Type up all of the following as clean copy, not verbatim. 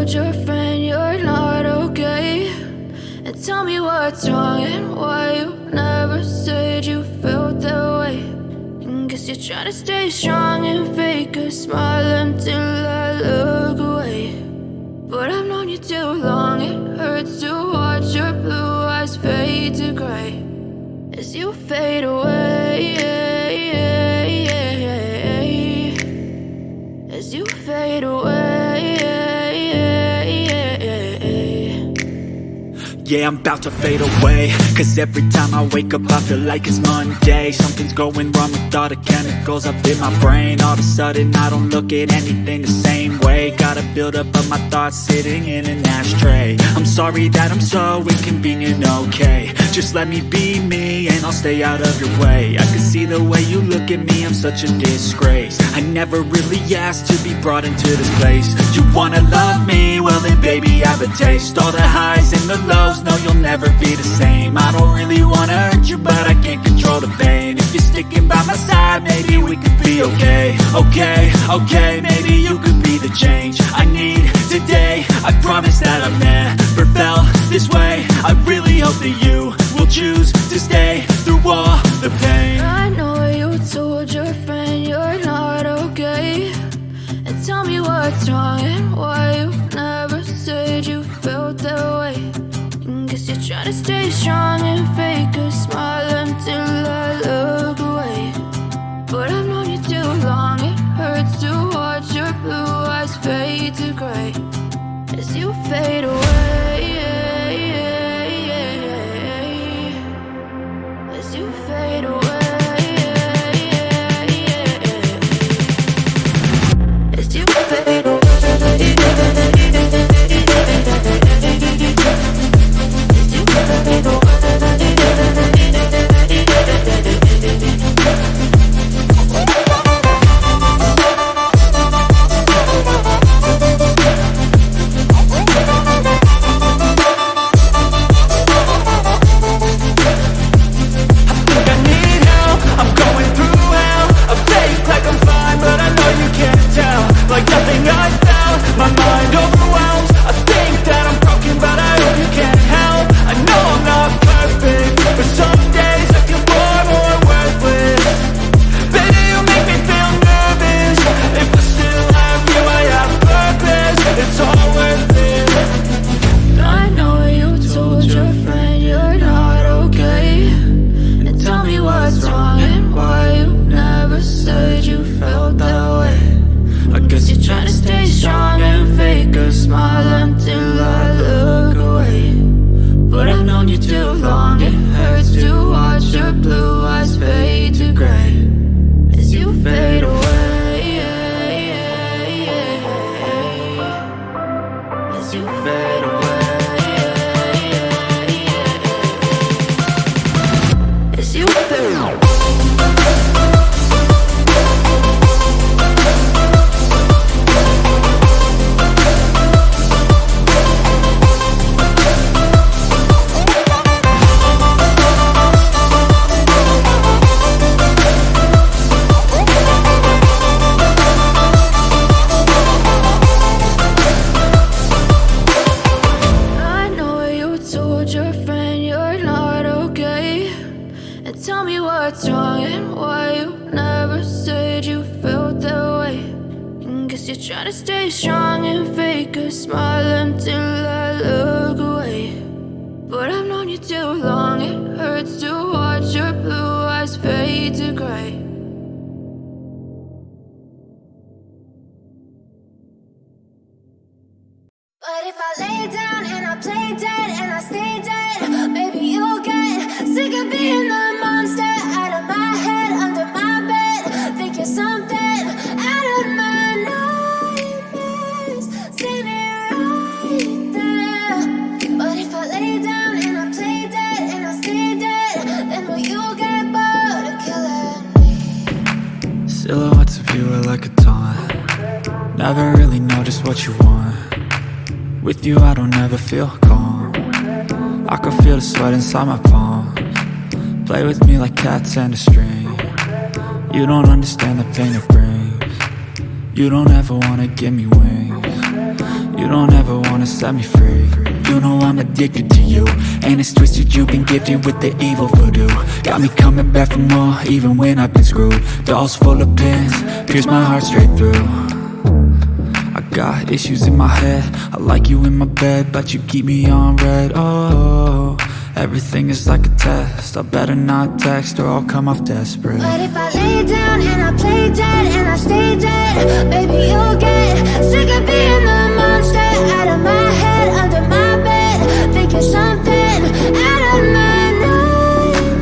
told your friend you're not okay? And tell me what's wrong and why you never said you felt that way. And guess you're trying to stay strong and fake a smile until I look away. But I've known you too long, it hurts to watch your blue eyes fade to gray as you fade away, as you fade away. Yeah, I'm about to fade away, cause every time I wake up I feel like it's Monday. Something's going wrong with all the chemicals up in my brain. All of a sudden I don't look at anything the same way. Gotta build up of my thoughts sitting in an ashtray. I'm sorry that I'm so inconvenient, okay? Just let me be me and I'll stay out of your way. I can see the way you look at me, I'm such a disgrace. I never really asked to be brought into this place. You wanna love me? Well then baby I have a taste. All the highs and the lows, no, you'll never be the same. I don't really wanna hurt you, but I can't control the pain. If you're sticking by my side, maybe we could be okay. Okay, maybe you could be the change I need today. I promise that I've never felt this way. I really hope that you will choose to stay through all the pain. I know you told your friend you're not okay. And tell me what's wrong and why you never said you felt that way. Guess you're trying to stay strong and fake a smile until I look away. But I've known you too long, it hurts to watch your blue eyes fade to gray as you fade away, as you fade away, as you fade away. But if I lay down and I play dead and I stay dead, maybe you'll get sick of being the monster out of my head, under my bed. Think you're something out of my nightmares. See me right there. But if I lay down and I play dead and I stay dead, then will you get bored of killing me? Silhouettes of you are like a taunt. Never really know just what you want. With you I don't ever feel calm. I can feel the sweat inside my palms. Play with me like cats and a string. You don't understand the pain it brings. You don't ever wanna give me wings. You don't ever wanna set me free. You know I'm addicted to you, and it's twisted, you've been gifted with the evil voodoo. Got me coming back for more, even when I've been screwed. Dolls full of pins, pierce my heart straight through. I got issues in my head, I like you in my bed, but you keep me on red. Oh, everything is like a test, I better not text or I'll come off desperate. But if I lay down and I play dead and I stay dead, baby, you'll get sick of being the monster out of my head, under my bed. Think you're something out of my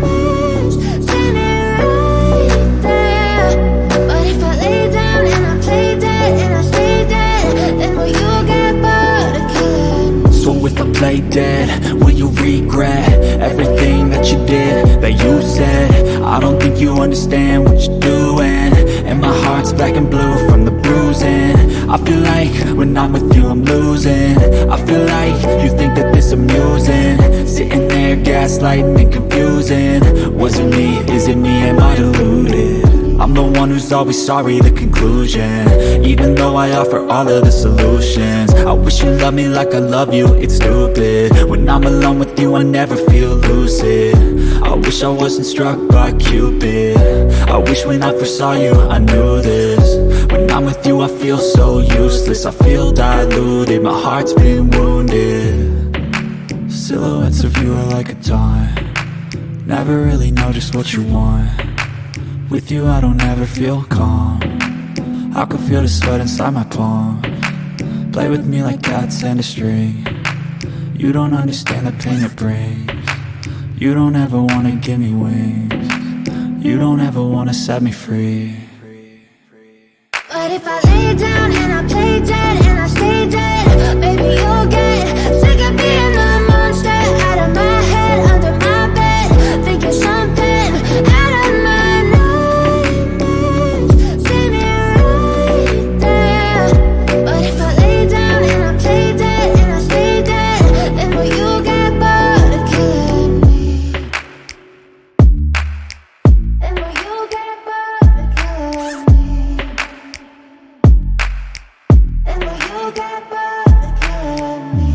nightmares, standing right there. But if I lay down and I play dead and I stay dead, then will you get bored of killing me? So if I play dead, will you regret everything that you did, that you said? I don't think you understand what you're doing, and my heart's black and blue from the bruising. I feel like when I'm with you I'm losing. I feel like you think that this amusing, sitting there gaslighting and confusing. Was it me? Is it me? Am I deluded? I'm the one who's always sorry, the conclusion, even though I offer all of the solutions. I wish you loved me like I love you, it's stupid. When I'm alone with you I never feel lucid. I wish I wasn't struck by Cupid. I wish when I first saw you I knew this. When I'm with you I feel so useless, I feel diluted, my heart's been wounded. Silhouettes of you are like a taunt, never really know just what you want. With you I don't ever feel calm, I can feel the sweat inside my palm. Play with me like cats and a string. You don't understand the pain it brings. You don't ever wanna give me wings. You don't ever wanna set me free. But if I lay down and I play dead and I stay dead, baby, you'll get sick of being the monster out of my head, under my bed. Think you're something out of my nightmares, standing right there. But if I lay down and I play dead and I stay dead, then will you get bored of killing me? Then will you get bored of killing me? And will you get bored of killing me?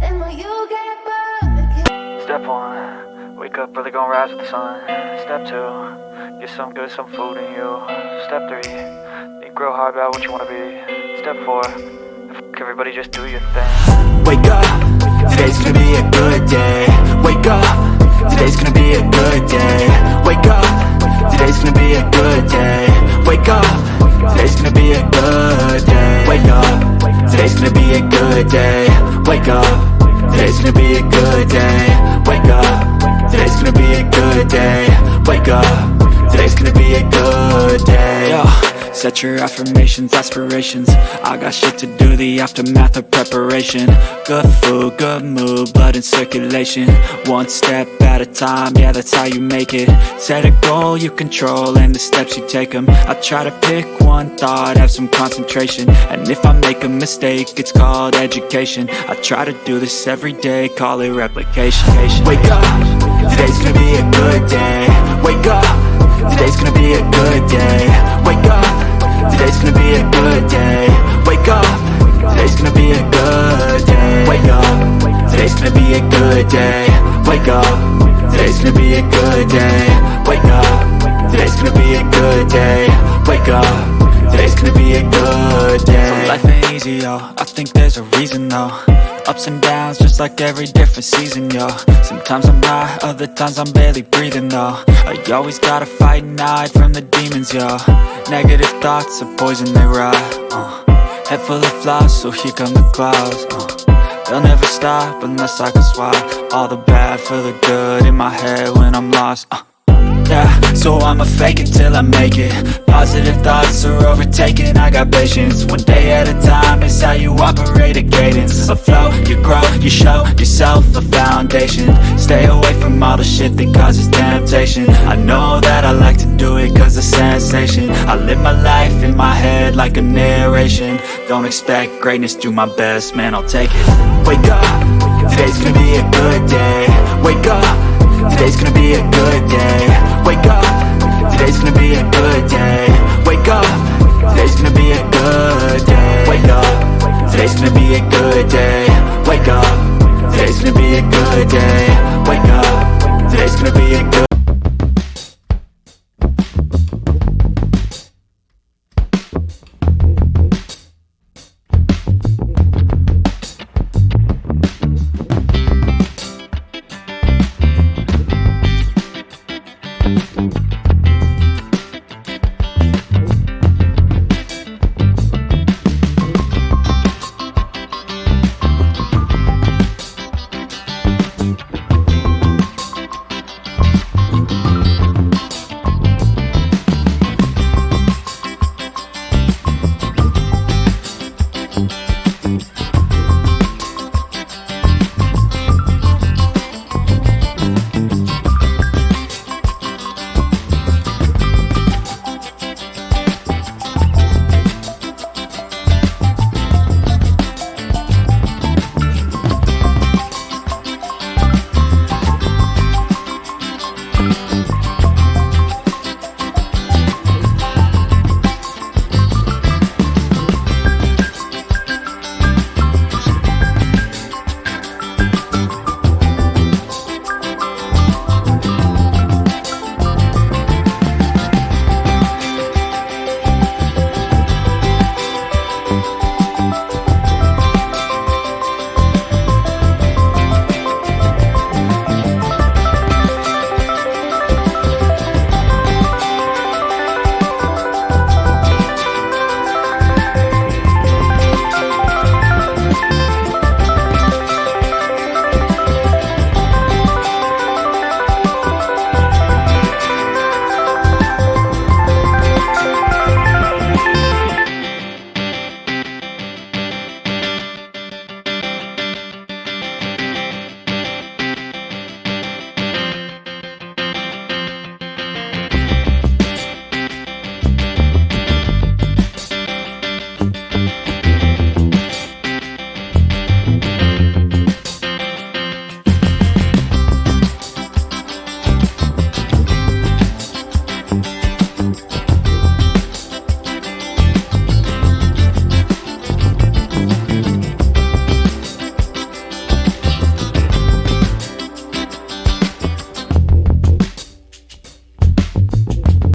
And will you get bored of killing me? Step 1, wake up early, gonna rise with the sun. Step 2, get some good, some food in you. Step 3, think real hard about what you wanna be. Step 4, fuck everybody, just do your thing. Wake up, today's gonna be a good day. Wake up, today's gonna be a good day. Wake up, today's gonna be a good day. Wake up, today's gonna be a good day. Wake up, today's gonna be a good day. Wake up, today's gonna be a good day. Wake up, today's gonna be a good day. Wake up, today's gonna be a good day. Yo, set your affirmations, aspirations. I got shit to do, the aftermath of preparation. Good food, good mood, blood in circulation. One step at a time, yeah, that's how you make it. Set a goal you control and the steps you take them. I try to pick one thought, have some concentration, and if I make a mistake, it's called education. I try to do this every day, call it replication. Wake up, today's gonna be a good day. Wake up, today's gonna be a good day. Wake up, today's gonna be a good day. Wake up, today's gonna be a good day. Wake up, today's gonna be a good day. Wake up, today's gonna be a good day. Wake up, today's gonna be a good day. Wake up, today's gonna be a good day. So life ain't easy, yo, I think there's a reason though. Ups and downs, just like every different season, yo. Sometimes I'm high, other times I'm barely breathing, though. I always gotta fight and hide from the demons, yo. Negative thoughts are poison, they rot. Head full of flies, so here come the clouds. They'll never stop unless I can swap all the bad for the good in my head when I'm lost. Yeah, so I'ma fake it till I make it. Positive thoughts are overtaken, I got patience. One day at a time is how you operate a cadence. A flow, you grow, you show yourself a foundation. Stay away from all the shit that causes temptation. I know that I like to do it cause it's sensation. I live my life in my head like a narration. Don't expect greatness, do my best, man, I'll take it. Wake up, today's gonna be a good day. Wake up, today's gonna be a good day. Wake up, today's gonna be a good day. Wake up, today's gonna be a good gonna be a good day. Wake up, today's gonna be a good day.